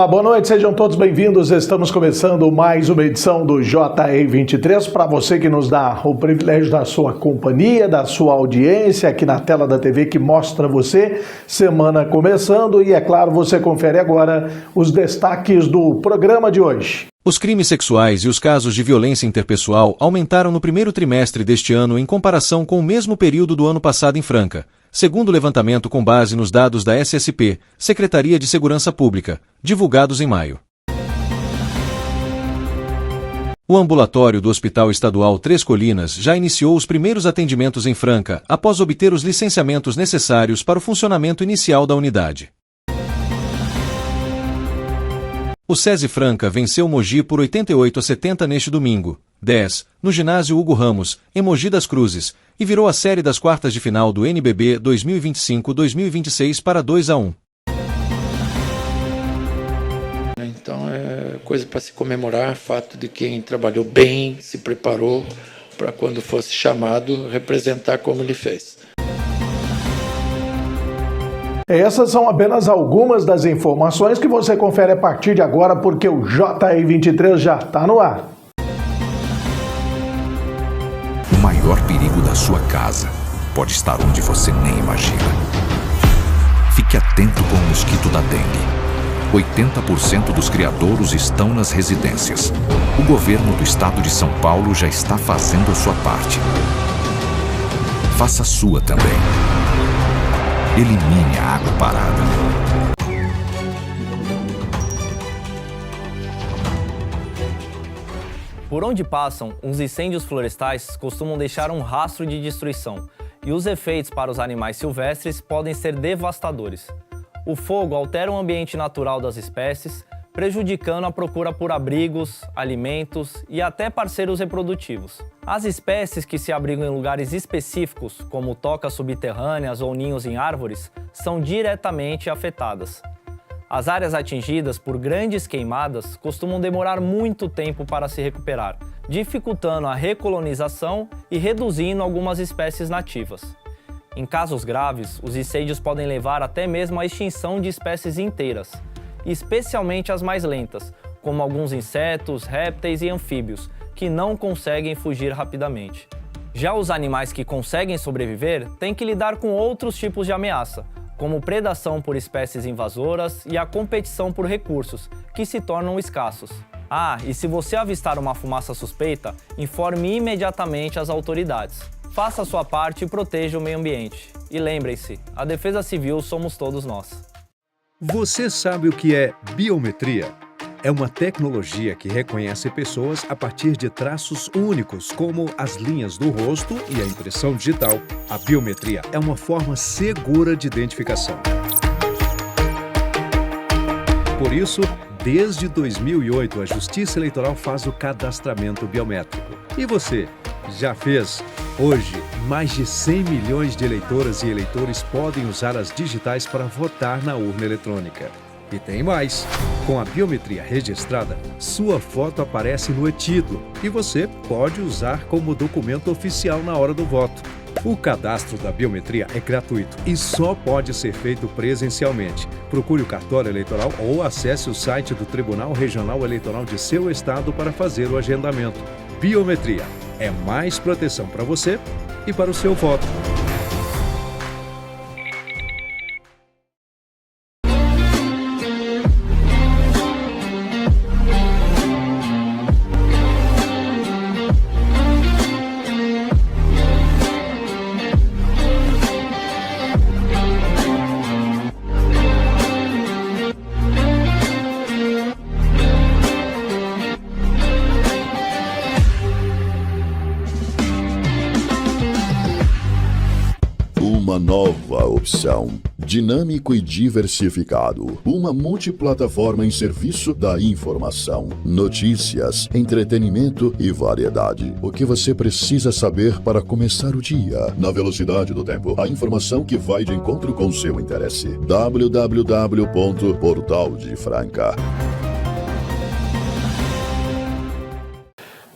Olá, boa noite, sejam todos bem-vindos. Estamos começando mais uma edição do JE23 para você que nos dá o privilégio da sua companhia, da sua audiência aqui na tela da TV que mostra você. Semana começando e, é claro, você confere agora os destaques do programa de hoje. Os crimes sexuais e os casos de violência interpessoal aumentaram no primeiro trimestre deste ano em comparação com o mesmo período do ano passado em Franca, segundo o levantamento com base nos dados da SSP, Secretaria de Segurança Pública, divulgados em maio. O ambulatório do Hospital Estadual Três Colinas já iniciou os primeiros atendimentos em Franca, após obter os licenciamentos necessários para o funcionamento inicial da unidade. O SESI Franca venceu Mogi por 88-70 neste domingo, 10, no ginásio Hugo Ramos, em Mogi das Cruzes, e virou a série das quartas de final do NBB 2025-2026 para 2-1. Então é coisa para se comemorar, fato de quem trabalhou bem, se preparou para quando fosse chamado representar como ele fez. Essas são apenas algumas das informações que você confere a partir de agora, porque o JE23 já está no ar. O maior perigo da sua casa pode estar onde você nem imagina. Fique atento com o mosquito da dengue. 80% dos criadouros estão nas residências. O governo do estado de São Paulo já está fazendo a sua parte. Faça a sua também. Elimine a água parada. Por onde passam, os incêndios florestais costumam deixar um rastro de destruição, e os efeitos para os animais silvestres podem ser devastadores. O fogo altera o ambiente natural das espécies, prejudicando a procura por abrigos, alimentos e até parceiros reprodutivos. As espécies que se abrigam em lugares específicos, como tocas subterrâneas ou ninhos em árvores, são diretamente afetadas. As áreas atingidas por grandes queimadas costumam demorar muito tempo para se recuperar, dificultando a recolonização e reduzindo algumas espécies nativas. Em casos graves, os incêndios podem levar até mesmo à extinção de espécies inteiras, especialmente as mais lentas, como alguns insetos, répteis e anfíbios, que não conseguem fugir rapidamente. Já os animais que conseguem sobreviver têm que lidar com outros tipos de ameaça, como predação por espécies invasoras e a competição por recursos, que se tornam escassos. E se você avistar uma fumaça suspeita, informe imediatamente as autoridades. Faça a sua parte e proteja o meio ambiente. E lembrem-se, a defesa civil somos todos nós. Você sabe o que é biometria? É uma tecnologia que reconhece pessoas a partir de traços únicos, como as linhas do rosto e a impressão digital. A biometria é uma forma segura de identificação. Por isso, desde 2008, a Justiça Eleitoral faz o cadastramento biométrico. E você, já fez? Hoje, mais de 100 milhões de eleitoras e eleitores podem usar as digitais para votar na urna eletrônica. E tem mais! Com a biometria registrada, sua foto aparece no e-título e você pode usar como documento oficial na hora do voto. O cadastro da biometria é gratuito e só pode ser feito presencialmente. Procure o cartório eleitoral ou acesse o site do Tribunal Regional Eleitoral de seu estado para fazer o agendamento. Biometria é mais proteção para você e para o seu voto. Uma nova opção, dinâmico e diversificado, uma multiplataforma em serviço da informação, notícias, entretenimento e variedade. O que você precisa saber para começar o dia, na velocidade do tempo, a informação que vai de encontro com seu interesse. www.portaldefranca.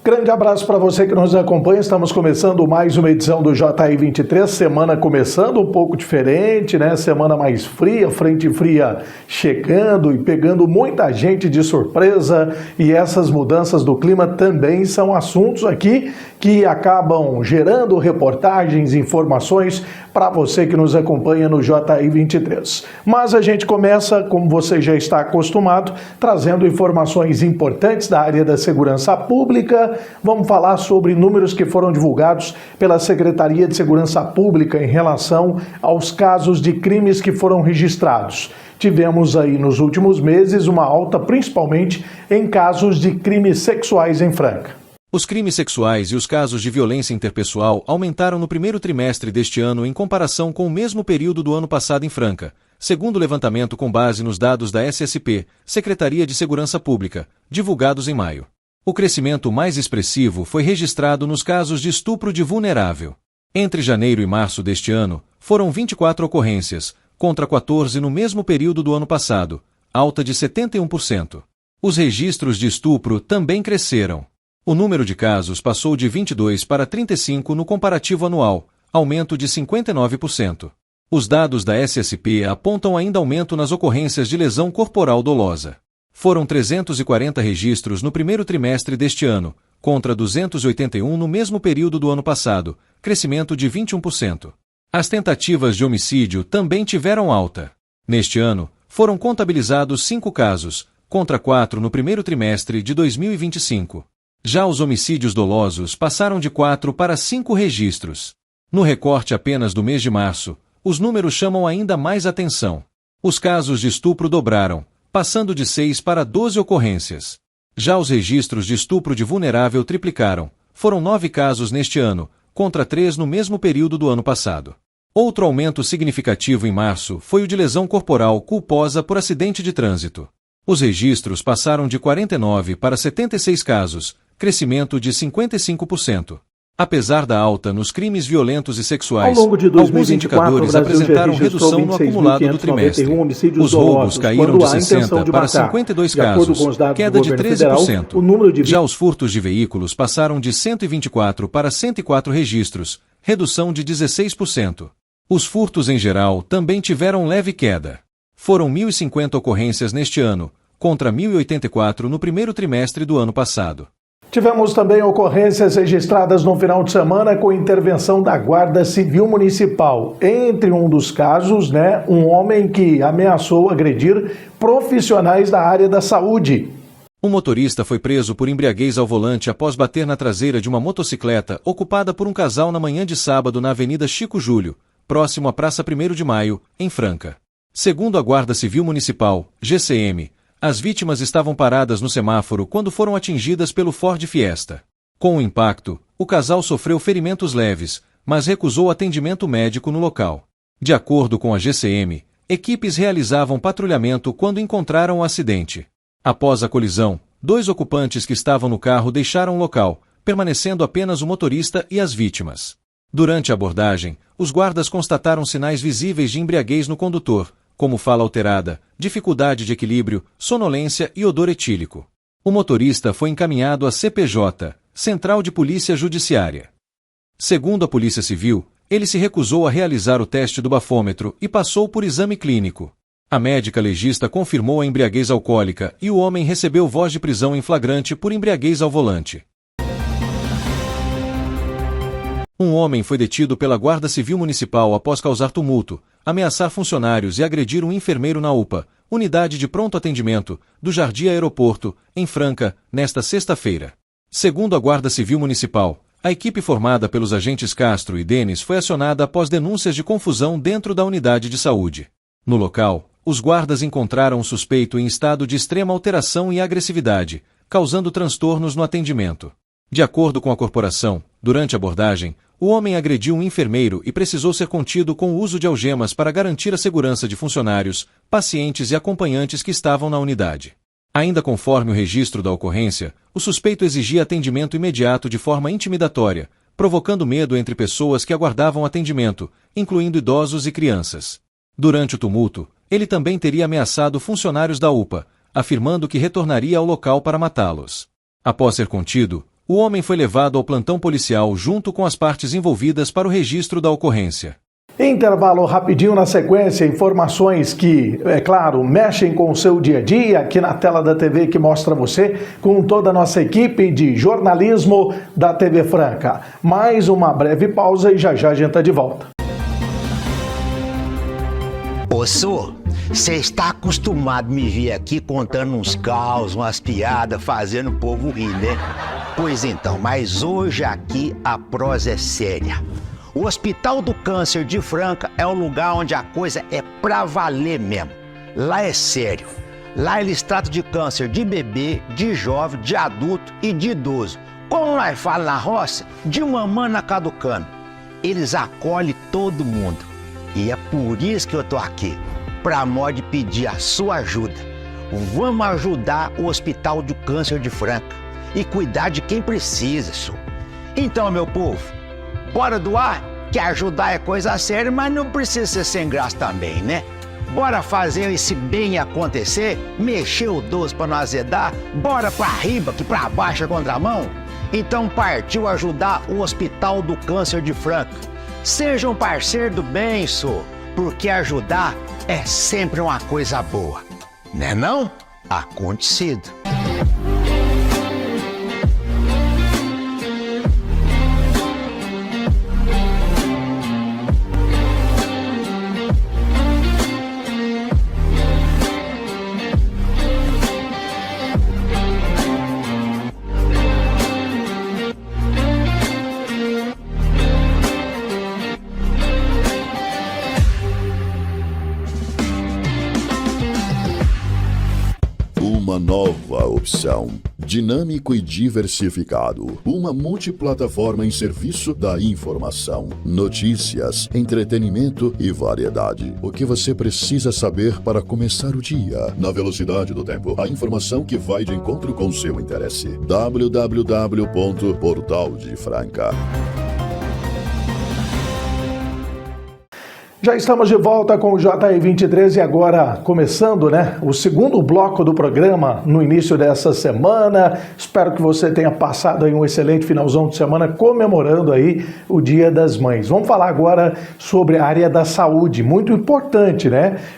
Grande abraço para você que nos acompanha. Estamos começando mais uma edição do JR 23, semana começando um pouco diferente, né? Semana mais fria, frente fria chegando e pegando muita gente de surpresa, e essas mudanças do clima também são assuntos aqui que acabam gerando reportagens, informações para você que nos acompanha no JR 23. Mas a gente começa, como você já está acostumado, trazendo informações importantes da área da segurança pública. Vamos falar sobre números que foram divulgados pela Secretaria de Segurança Pública em relação aos casos de crimes que foram registrados. Tivemos aí nos últimos meses uma alta, principalmente em casos de crimes sexuais em Franca. Os crimes sexuais e os casos de violência interpessoal aumentaram no primeiro trimestre deste ano em comparação com o mesmo período do ano passado em Franca, segundo o levantamento com base nos dados da SSP, Secretaria de Segurança Pública, divulgados em maio. O crescimento mais expressivo foi registrado nos casos de estupro de vulnerável. Entre janeiro e março deste ano, foram 24 ocorrências, contra 14 no mesmo período do ano passado, alta de 71%. Os registros de estupro também cresceram. O número de casos passou de 22 para 35 no comparativo anual, aumento de 59%. Os dados da SSP apontam ainda aumento nas ocorrências de lesão corporal dolosa. Foram 340 registros no primeiro trimestre deste ano, contra 281 no mesmo período do ano passado, crescimento de 21%. As tentativas de homicídio também tiveram alta. Neste ano, foram contabilizados 5 casos, contra 4 no primeiro trimestre de 2025. Já os homicídios dolosos passaram de 4 para 5 registros. No recorte apenas do mês de março, os números chamam ainda mais atenção. Os casos de estupro dobraram, passando de 6 para 12 ocorrências. Já os registros de estupro de vulnerável triplicaram, foram 9 casos neste ano, contra 3 no mesmo período do ano passado. Outro aumento significativo em março foi o de lesão corporal culposa por acidente de trânsito. Os registros passaram de 49 para 76 casos, crescimento de 55%. Apesar da alta nos crimes violentos e sexuais, ao longo de 2024, alguns indicadores apresentaram redução no acumulado do trimestre. Os roubos caíram de 60 para 52 casos, queda de 13%. Já os furtos de veículos passaram de 124 para 104 registros, redução de 16%. Os furtos em geral também tiveram leve queda. Foram 1.050 ocorrências neste ano, contra 1.084 no primeiro trimestre do ano passado. Tivemos também ocorrências registradas no final de semana com intervenção da Guarda Civil Municipal. Entre um dos casos, um homem que ameaçou agredir profissionais da área da saúde. Um motorista foi preso por embriaguez ao volante após bater na traseira de uma motocicleta ocupada por um casal na manhã de sábado na Avenida Chico Júlio, próximo à Praça 1º de Maio, em Franca. Segundo a Guarda Civil Municipal, GCM, as vítimas estavam paradas no semáforo quando foram atingidas pelo Ford Fiesta. Com o impacto, o casal sofreu ferimentos leves, mas recusou atendimento médico no local. De acordo com a GCM, equipes realizavam patrulhamento quando encontraram o acidente. Após a colisão, 2 ocupantes que estavam no carro deixaram o local, permanecendo apenas o motorista e as vítimas. Durante a abordagem, os guardas constataram sinais visíveis de embriaguez no condutor, como fala alterada, dificuldade de equilíbrio, sonolência e odor etílico. O motorista foi encaminhado à CPJ, Central de Polícia Judiciária. Segundo a Polícia Civil, ele se recusou a realizar o teste do bafômetro e passou por exame clínico. A médica legista confirmou a embriaguez alcoólica e o homem recebeu voz de prisão em flagrante por embriaguez ao volante. Um homem foi detido pela Guarda Civil Municipal após causar tumulto, ameaçar funcionários e agredir um enfermeiro na UPA, Unidade de Pronto Atendimento, do Jardim Aeroporto, em Franca, nesta sexta-feira. Segundo a Guarda Civil Municipal, a equipe formada pelos agentes Castro e Denis foi acionada após denúncias de confusão dentro da unidade de saúde. No local, os guardas encontraram o suspeito em estado de extrema alteração e agressividade, causando transtornos no atendimento. De acordo com a corporação, durante a abordagem, o homem agrediu um enfermeiro e precisou ser contido com o uso de algemas para garantir a segurança de funcionários, pacientes e acompanhantes que estavam na unidade. Ainda conforme o registro da ocorrência, o suspeito exigia atendimento imediato de forma intimidatória, provocando medo entre pessoas que aguardavam atendimento, incluindo idosos e crianças. Durante o tumulto, ele também teria ameaçado funcionários da UPA, afirmando que retornaria ao local para matá-los. Após ser contido, O homem foi levado ao plantão policial junto com as partes envolvidas para o registro da ocorrência. Intervalo rapidinho na sequência, informações que, é claro, mexem com o seu dia a dia, aqui na tela da TV que mostra você, com toda a nossa equipe de jornalismo da TV Franca. Mais uma breve pausa e já já a gente está de volta. Ô, Sô, você está acostumado a me ver aqui contando uns caos, umas piadas, fazendo o povo rir, né? Pois então, mas hoje aqui a prosa é séria. O Hospital do Câncer de Franca é um lugar onde a coisa é pra valer mesmo. Lá é sério. Lá eles tratam de câncer de bebê, de jovem, de adulto e de idoso. Como nós falamos na roça, de mamana caducando. Eles acolhem todo mundo. E é por isso que eu tô aqui, pra modo de pedir a sua ajuda. Vamos ajudar o Hospital do Câncer de Franca e cuidar de quem precisa, senhor. Então, meu povo, bora doar, que ajudar é coisa séria, mas não precisa ser sem graça também, né? Bora fazer esse bem acontecer, mexer o doce pra não azedar, bora pra riba, que pra baixo é contramão. Então partiu ajudar o Hospital do Câncer de Franca. Seja um parceiro do bem, senhor, porque ajudar é sempre uma coisa boa. Né não? Acontecido. Uma nova opção. Dinâmico e diversificado. Uma multiplataforma em serviço da informação, notícias, entretenimento e variedade. O que você precisa saber para começar o dia. Na velocidade do tempo. A informação que vai de encontro com seu interesse. www.portaldefranca. Já estamos de volta com o JR23 e agora começando, o segundo bloco do programa no início dessa semana. Espero que você tenha passado aí um excelente finalzão de semana comemorando aí o Dia das Mães. Vamos falar agora sobre a área da saúde, muito importante,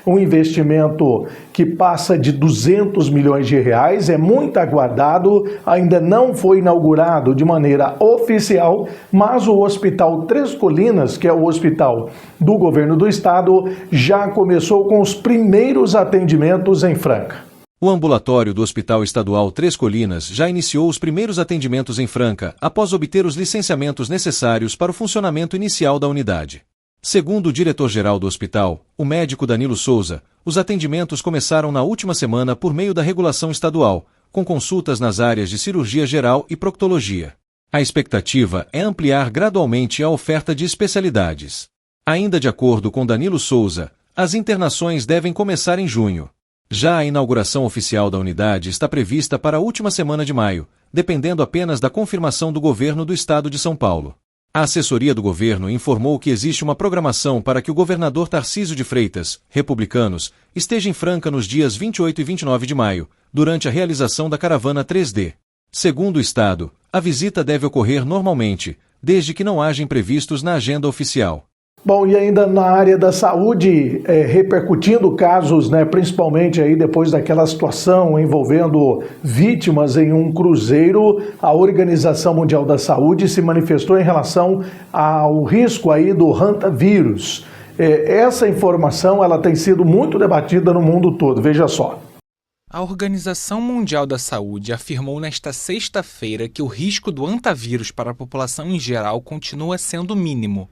Um investimento que passa de 200 milhões de reais, é muito aguardado, ainda não foi inaugurado de maneira oficial, mas o Hospital Três Colinas, que é o hospital do governo do estado, já começou com os primeiros atendimentos em Franca. O ambulatório do Hospital Estadual Três Colinas já iniciou os primeiros atendimentos em Franca, após obter os licenciamentos necessários para o funcionamento inicial da unidade. Segundo o diretor-geral do hospital, o médico Danilo Souza, os atendimentos começaram na última semana por meio da regulação estadual, com consultas nas áreas de cirurgia geral e proctologia. A expectativa é ampliar gradualmente a oferta de especialidades. Ainda de acordo com Danilo Souza, as internações devem começar em junho. Já a inauguração oficial da unidade está prevista para a última semana de maio, dependendo apenas da confirmação do governo do estado de São Paulo. A assessoria do governo informou que existe uma programação para que o governador Tarcísio de Freitas, republicanos, esteja em Franca nos dias 28 e 29 de maio, durante a realização da caravana 3D. Segundo o estado, a visita deve ocorrer normalmente, desde que não haja imprevistos na agenda oficial. Bom, e ainda na área da saúde, repercutindo casos, principalmente aí depois daquela situação envolvendo vítimas em um cruzeiro, a Organização Mundial da Saúde se manifestou em relação ao risco aí do hantavírus. Essa informação ela tem sido muito debatida no mundo todo, veja só. A Organização Mundial da Saúde afirmou nesta sexta-feira que o risco do hantavírus para a população em geral continua sendo mínimo.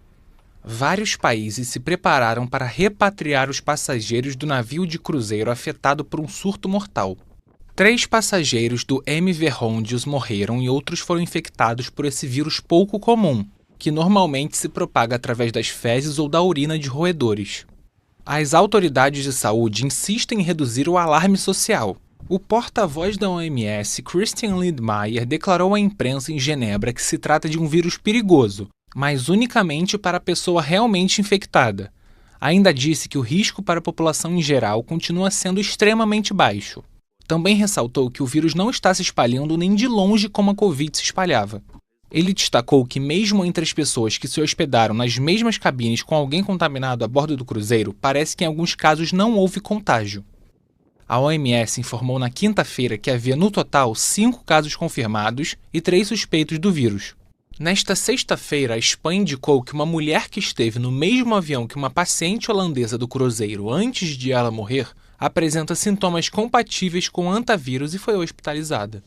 Vários países se prepararam para repatriar os passageiros do navio de cruzeiro afetado por um surto mortal. 3 passageiros do MV Rondius morreram e outros foram infectados por esse vírus pouco comum, que normalmente se propaga através das fezes ou da urina de roedores. As autoridades de saúde insistem em reduzir o alarme social. O porta-voz da OMS, Christian Lindmeier, declarou à imprensa em Genebra que se trata de um vírus perigoso, mas unicamente para a pessoa realmente infectada. Ainda disse que o risco para a população em geral continua sendo extremamente baixo. também ressaltou que o vírus não está se espalhando nem de longe como a Covid se espalhava. Ele destacou que mesmo entre as pessoas que se hospedaram nas mesmas cabines com alguém contaminado a bordo do cruzeiro, parece que em alguns casos não houve contágio. A OMS informou na quinta-feira que havia no total 5 casos confirmados e 3 suspeitos do vírus. Nesta sexta-feira, a Espanha indicou que uma mulher que esteve no mesmo avião que uma paciente holandesa do cruzeiro antes de ela morrer apresenta sintomas compatíveis com antavírus e foi hospitalizada.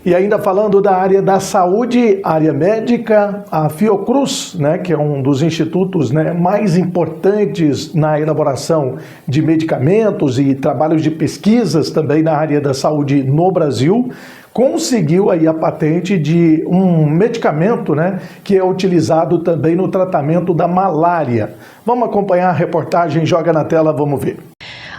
E ainda falando da área da saúde, área médica, a Fiocruz, né, que é um dos institutos, né, mais importantes na elaboração de medicamentos e trabalhos de pesquisas também na área da saúde no Brasil, conseguiu aí a patente de um medicamento, né, que é utilizado também no tratamento da malária. Vamos acompanhar a reportagem, joga na tela, vamos ver.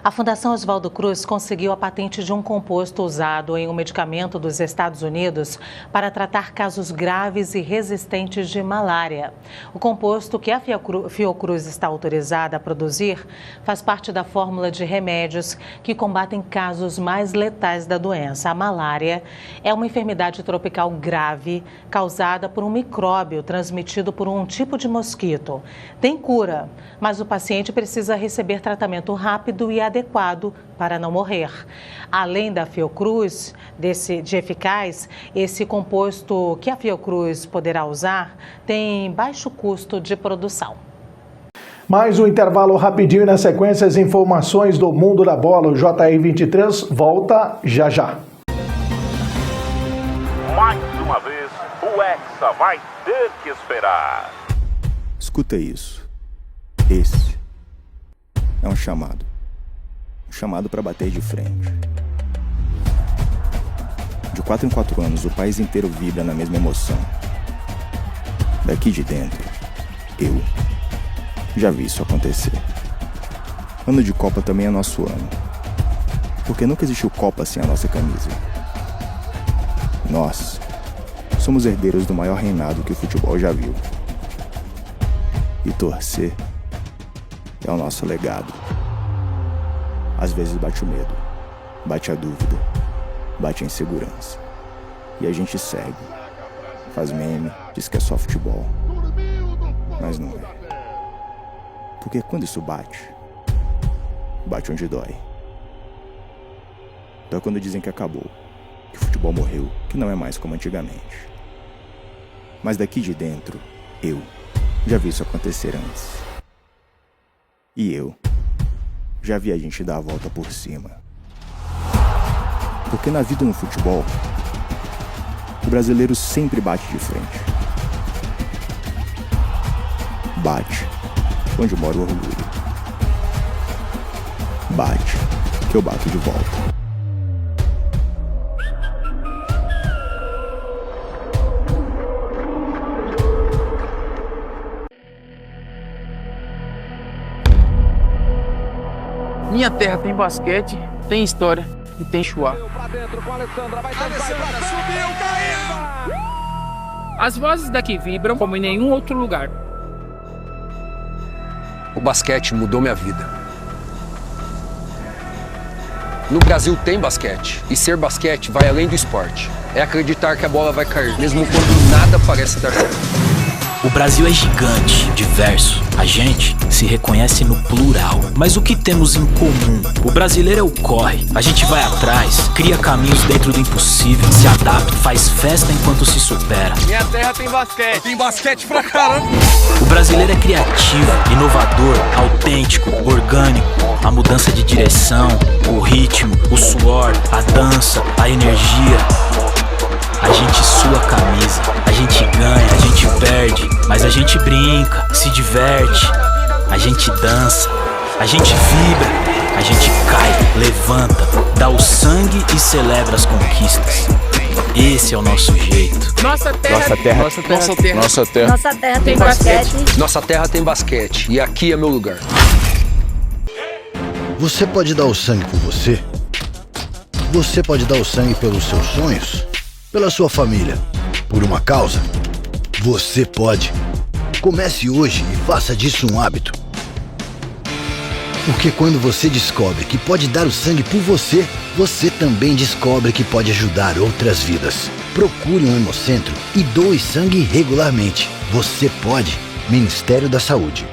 A Fundação Oswaldo Cruz conseguiu a patente de um composto usado em um medicamento dos Estados Unidos para tratar casos graves e resistentes de malária. O composto que a Fiocruz está autorizada a produzir faz parte da fórmula de remédios que combatem casos mais letais da doença. A malária é uma enfermidade tropical grave causada por um micróbio transmitido por um tipo de mosquito. Tem cura, mas o paciente precisa receber tratamento rápido e adequado para não morrer. Além da Fiocruz, de eficaz, esse composto que a Fiocruz poderá usar tem baixo custo de produção. Mais um intervalo rapidinho e na sequência as informações do mundo da bola. O JR23 volta já já. Mais uma vez, o Hexa vai ter que esperar. Escuta isso. Esse é um chamado. Chamado para bater de frente. De 4 em 4 anos, o país inteiro vibra na mesma emoção. Daqui de dentro, eu já vi isso acontecer. Ano de Copa também é nosso ano. Porque nunca existiu Copa sem a nossa camisa. Nós somos herdeiros do maior reinado que o futebol já viu. E torcer é o nosso legado. Às vezes bate o medo, bate a dúvida, bate a insegurança. E a gente segue. Faz meme, diz que é só futebol. Mas não é. Porque quando isso bate, bate onde dói. Então é quando dizem que acabou, que o futebol morreu, que não é mais como antigamente. Mas daqui de dentro, eu já vi isso acontecer antes. E eu já vi a gente dar a volta por cima. Porque na vida e no futebol, o brasileiro sempre bate de frente. Bate onde mora o orgulho. Bate que eu bato de volta. Minha terra tem basquete, tem história e tem chuá. As vozes daqui vibram como em nenhum outro lugar. O basquete mudou minha vida. No Brasil tem basquete, e ser basquete vai além do esporte. É acreditar que a bola vai cair, mesmo quando nada parece dar certo. O Brasil é gigante, diverso. A gente se reconhece no plural. Mas o que temos em comum? O brasileiro é o corre. A gente vai atrás, cria caminhos dentro do impossível, se adapta, faz festa enquanto se supera. Minha terra tem basquete. Tem basquete pra caramba. O brasileiro é criativo, inovador, autêntico, orgânico. A mudança de direção, o ritmo, o suor, a dança, a energia. A gente sua a camisa, a gente ganha, a gente perde, mas a gente brinca, se diverte, a gente dança, a gente vibra, a gente cai, levanta, dá o sangue e celebra as conquistas. Esse é o nosso jeito. Nossa terra tem basquete. Nossa terra tem basquete e aqui é meu lugar. Você pode dar o sangue por você? Você pode dar o sangue pelos seus sonhos? Pela sua família, por uma causa? Você pode. Comece hoje e faça disso um hábito. Porque quando você descobre que pode dar o sangue por você, você também descobre que pode ajudar outras vidas. Procure um Hemocentro e doe sangue regularmente. Você pode. Ministério da Saúde.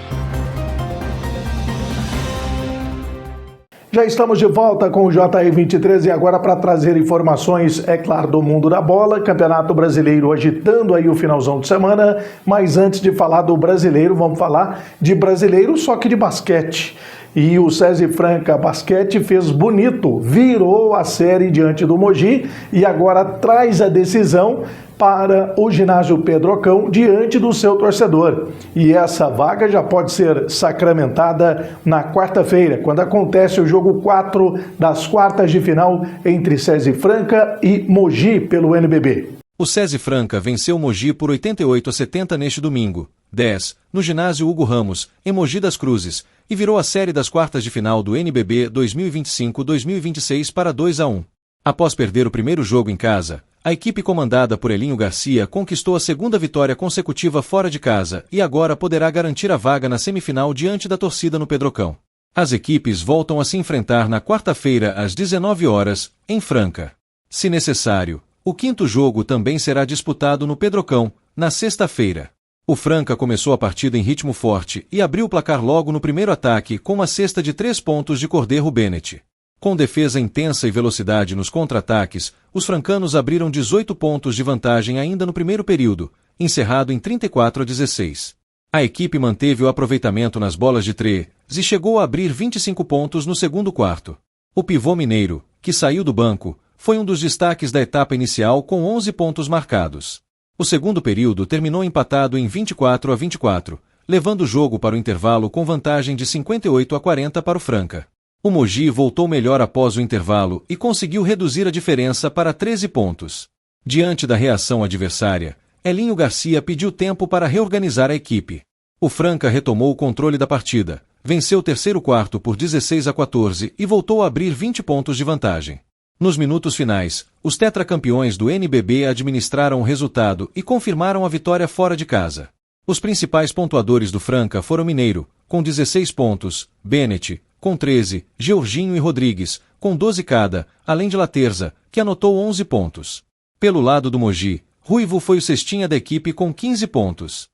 Já estamos de volta com o JR23 e agora para trazer informações, é claro, do mundo da bola, Campeonato Brasileiro agitando aí o finalzão de semana, mas antes de falar do brasileiro, vamos falar de brasileiro, só que de basquete. E o SESI Franca Basquete fez bonito, virou a série diante do Mogi e agora traz a decisão para o ginásio Pedrocão diante do seu torcedor. E essa vaga já pode ser sacramentada na quarta-feira, quando acontece o jogo 4 das quartas de final entre SESI Franca e Mogi pelo NBB. O SESI Franca venceu o Mogi por 88-70 neste domingo, 10, no ginásio Hugo Ramos, em Mogi das Cruzes, e virou a série das quartas de final do NBB 2025-2026 para 2-1. Após perder o primeiro jogo em casa, a equipe comandada por Elinho Garcia conquistou a segunda vitória consecutiva fora de casa e agora poderá garantir a vaga na semifinal diante da torcida no Pedrocão. As equipes voltam a se enfrentar na quarta-feira às 19 horas, em Franca. Se necessário, o quinto jogo também será disputado no Pedrocão, na sexta-feira. O Franca começou a partida em ritmo forte e abriu o placar logo no primeiro ataque com uma cesta de 3 pontos de Cordeiro Bennett. Com defesa intensa e velocidade nos contra-ataques, os francanos abriram 18 pontos de vantagem ainda no primeiro período, encerrado em 34-16. A equipe manteve o aproveitamento nas bolas de três e chegou a abrir 25 pontos no segundo quarto. O pivô mineiro, que saiu do banco, foi um dos destaques da etapa inicial com 11 pontos marcados. O segundo período terminou empatado em 24-24, levando o jogo para o intervalo com vantagem de 58-40 para o Franca. O Mogi voltou melhor após o intervalo e conseguiu reduzir a diferença para 13 pontos. Diante da reação adversária, Elinho Garcia pediu tempo para reorganizar a equipe. O Franca retomou o controle da partida, venceu o terceiro quarto por 16-14 e voltou a abrir 20 pontos de vantagem. Nos minutos finais, os tetracampeões do NBB administraram o resultado e confirmaram a vitória fora de casa. Os principais pontuadores do Franca foram Mineiro, com 16 pontos, Bennett, com 13, Georginho e Rodrigues, com 12 cada, além de Laterza, que anotou 11 pontos. Pelo lado do Mogi, Ruivo foi o cestinha da equipe com 15 pontos.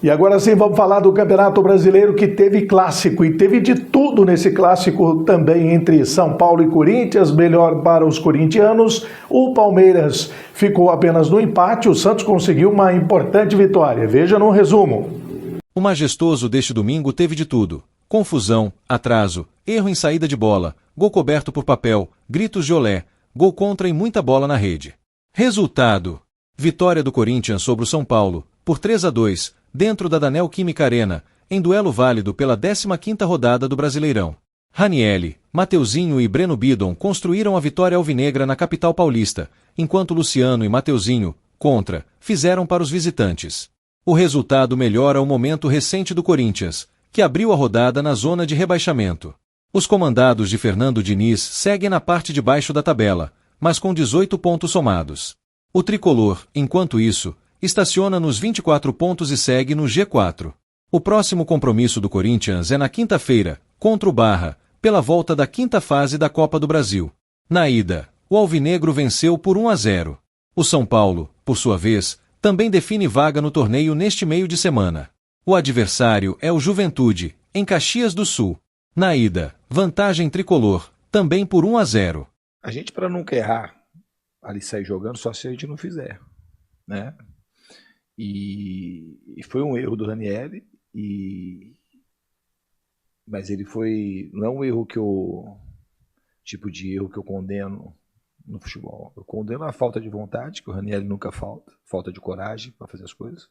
E agora sim vamos falar do Campeonato Brasileiro, que teve clássico e teve de tudo nesse clássico também entre São Paulo e Corinthians, melhor para os corintianos. O Palmeiras ficou apenas no empate, o Santos conseguiu uma importante vitória. Veja no resumo. O majestoso deste domingo teve de tudo: confusão, atraso, erro em saída de bola, gol coberto por papel, gritos de olé, gol contra e muita bola na rede. Resultado: vitória do Corinthians sobre o São Paulo, por 3-2, dentro da Neoquímica Arena, em duelo válido pela 15ª rodada do Brasileirão. Ranielli, Mateuzinho e Breno Bidon construíram a vitória alvinegra na capital paulista, enquanto Luciano e Mateuzinho, contra, fizeram para os visitantes. O resultado melhora o momento recente do Corinthians, que abriu a rodada na zona de rebaixamento. Os comandados de Fernando Diniz seguem na parte de baixo da tabela, mas com 18 pontos somados. O tricolor, enquanto isso, estaciona nos 24 pontos e segue no G4. O próximo compromisso do Corinthians é na quinta-feira, contra o Barra, pela volta da quinta fase da Copa do Brasil. Na ida, o alvinegro venceu por 1-0. O São Paulo, por sua vez, também define vaga no torneio neste meio de semana. O adversário é o Juventude, em Caxias do Sul. Na ida, vantagem tricolor, também por 1-0. A gente, para nunca errar, ali sair jogando, só se a gente não fizer, né? E foi um erro do Ranieri, mas ele foi, não é um erro tipo de erro que eu condeno no futebol. Eu condeno a falta de vontade, que o Ranieri nunca falta de coragem para fazer as coisas.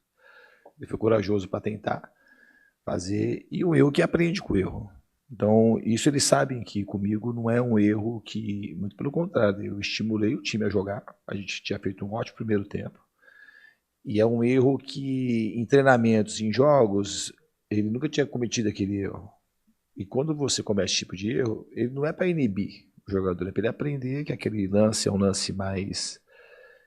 Ele foi corajoso para tentar fazer, e um erro que aprende com o erro. Então, isso eles sabem que comigo não é um erro que, muito pelo contrário, eu estimulei o time a jogar, a gente tinha feito um ótimo primeiro tempo, e é um erro que em treinamentos, em jogos, ele nunca tinha cometido aquele erro. E quando você comete esse tipo de erro, ele não é para inibir o jogador, é para ele aprender que aquele lance é um lance mais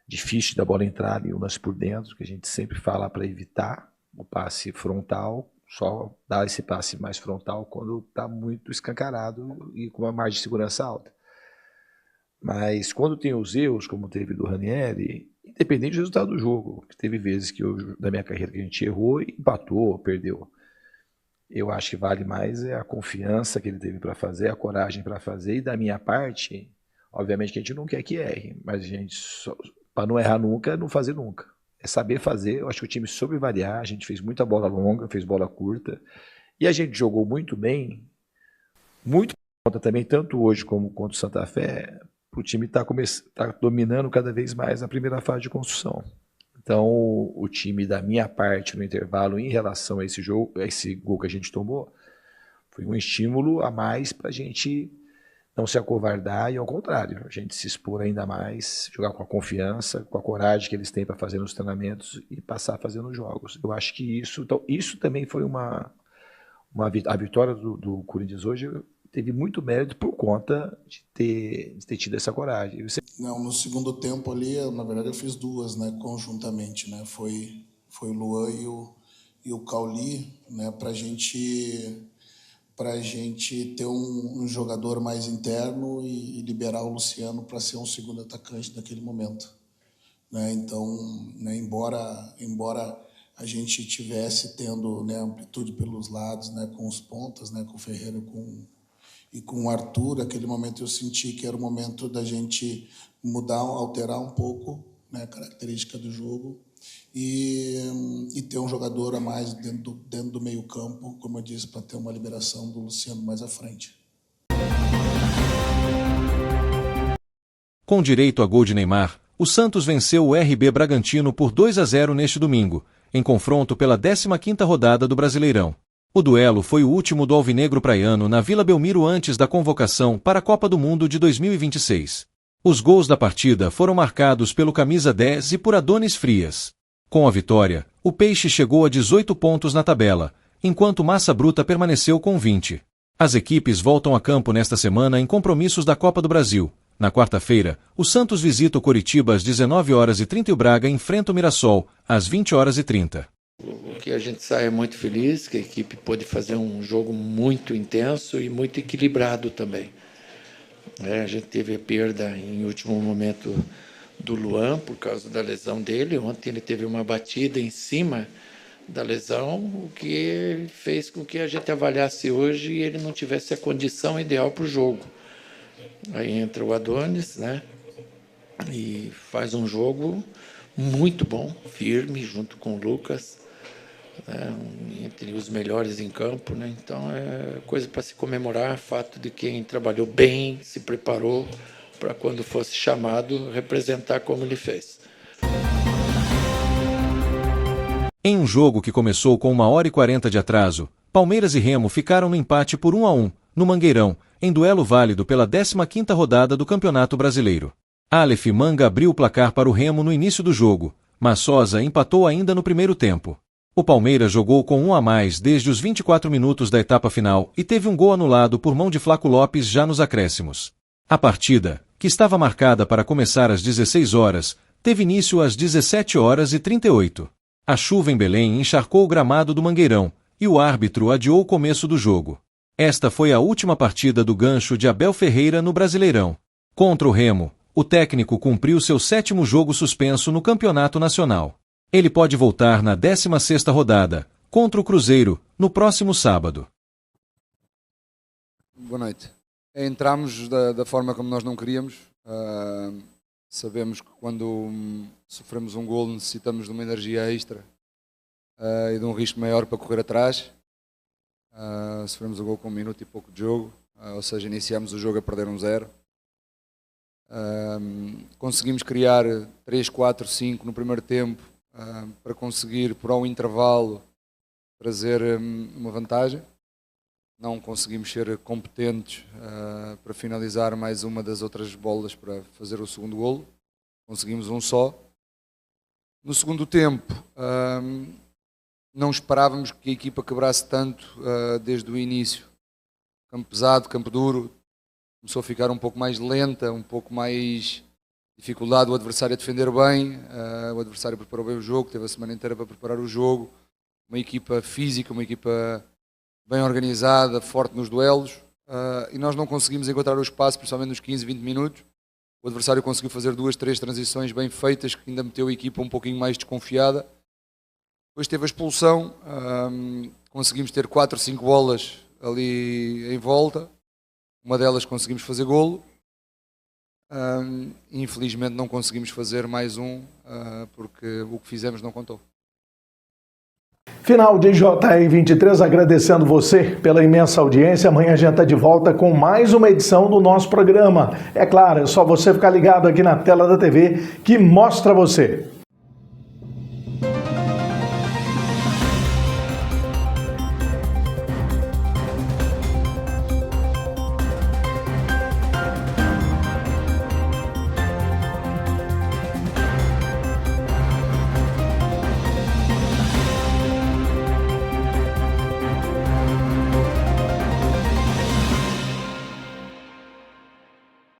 difícil da bola entrar e o lance por dentro, que a gente sempre fala para evitar o passe frontal, Só dar esse passe mais frontal quando está muito escancarado e com uma margem de segurança alta. Mas quando tem os erros, como teve do Ranieri, independente do resultado do jogo, que teve vezes da minha carreira que a gente errou e empatou, perdeu. Eu acho que vale mais a confiança que ele teve para fazer, a coragem para fazer, e da minha parte, obviamente que a gente não quer que erre, mas a gente, para não errar nunca, não fazer nunca. É saber fazer. Eu acho que o time soube variar, a gente fez muita bola longa, fez bola curta, e a gente jogou muito bem, muito conta também, tanto hoje como contra o Santa Fé. O time está dominando cada vez mais a primeira fase de construção. Então, o time da minha parte no intervalo em relação a esse jogo, a esse gol que a gente tomou, foi um estímulo a mais para a gente não se acovardar e, ao contrário, a gente se expor ainda mais, jogar com a confiança, com a coragem que eles têm para fazer nos treinamentos e passar a fazer nos jogos. Eu acho que isso também foi a vitória do Corinthians hoje teve muito mérito por conta de ter tido essa coragem. Não, no segundo tempo ali, na verdade eu fiz duas, né, conjuntamente, né, foi o Luan e o Cauli, né, pra gente ter um jogador mais interno e liberar o Luciano para ser um segundo atacante naquele momento, né? Então, né, embora a gente tivesse tendo, né, amplitude pelos lados, né, com os pontas, né, com o Ferreira e com o Arthur, naquele momento eu senti que era o momento da gente alterar um pouco, né, a característica do jogo e ter um jogador a mais dentro do meio campo, como eu disse, para ter uma liberação do Luciano mais à frente. Com direito a gol de Neymar, o Santos venceu o RB Bragantino por 2-0 neste domingo, em confronto pela 15ª rodada do Brasileirão. O duelo foi o último do alvinegro praiano na Vila Belmiro antes da convocação para a Copa do Mundo de 2026. Os gols da partida foram marcados pelo camisa 10 e por Adonis Frias. Com a vitória, o Peixe chegou a 18 pontos na tabela, enquanto Massa Bruta permaneceu com 20. As equipes voltam a campo nesta semana em compromissos da Copa do Brasil. Na quarta-feira, o Santos visita o Coritiba às 19h30 e o Braga enfrenta o Mirassol às 20h30. O que a gente sai é muito feliz, que a equipe pôde fazer um jogo muito intenso e muito equilibrado também. A gente teve a perda em último momento do Luan por causa da lesão dele. Ontem ele teve uma batida em cima da lesão, o que fez com que a gente avaliasse hoje e ele não tivesse a condição ideal para o jogo. Aí entra o Adonis, né? E faz um jogo muito bom, firme, junto com o Lucas, né, entre os melhores em campo, né? Então é coisa para se comemorar, fato de quem trabalhou bem, se preparou para quando fosse chamado representar como ele fez. Em um jogo que começou com 1h40 de atraso, Palmeiras e Remo ficaram no empate por 1-1, no Mangueirão, em duelo válido pela 15ª rodada do Campeonato Brasileiro. Aleph Manga abriu o placar para o Remo no início do jogo, mas Sosa empatou ainda no primeiro tempo. O Palmeiras jogou com um a mais desde os 24 minutos da etapa final e teve um gol anulado por mão de Flaco Lopes já nos acréscimos. A partida, que estava marcada para começar às 16 horas, teve início às 17h38. A chuva em Belém encharcou o gramado do Mangueirão e o árbitro adiou o começo do jogo. Esta foi a última partida do gancho de Abel Ferreira no Brasileirão. Contra o Remo, o técnico cumpriu seu 7º jogo suspenso no Campeonato Nacional. Ele pode voltar na 16ª rodada, contra o Cruzeiro, no próximo sábado. Boa noite. Entramos da forma como nós não queríamos. Sabemos que quando sofremos um golo necessitamos de uma energia extra e de um risco maior para correr atrás. Sofremos o gol com 1 minuto e pouco de jogo, ou seja, iniciamos o jogo a perder 1-0. Conseguimos criar 3, 4, 5 no primeiro tempo para conseguir, por ao intervalo, trazer uma vantagem. Não conseguimos ser competentes para finalizar mais uma das outras bolas para fazer o segundo golo. Conseguimos um só. No segundo tempo, não esperávamos que a equipa quebrasse tanto desde o início. Campo pesado, campo duro. Começou a ficar um pouco mais lenta, um pouco mais dificuldade o adversário a defender bem. O adversário preparou bem o jogo, teve a semana inteira para preparar o jogo. uma equipa física, uma equipa bem organizada, forte nos duelos, e nós não conseguimos encontrar o espaço, principalmente nos 15, 20 minutos. O adversário conseguiu fazer 2, 3 transições bem feitas, que ainda meteu a equipa um pouquinho mais desconfiada. Depois teve a expulsão, conseguimos ter 4, 5 bolas ali em volta, uma delas conseguimos fazer golo. Infelizmente não conseguimos fazer mais um, porque o que fizemos não contou. Final de JR23, agradecendo você pela imensa audiência. Amanhã a gente está de volta com mais uma edição do nosso programa. É claro, é só você ficar ligado aqui na tela da TV que mostra você.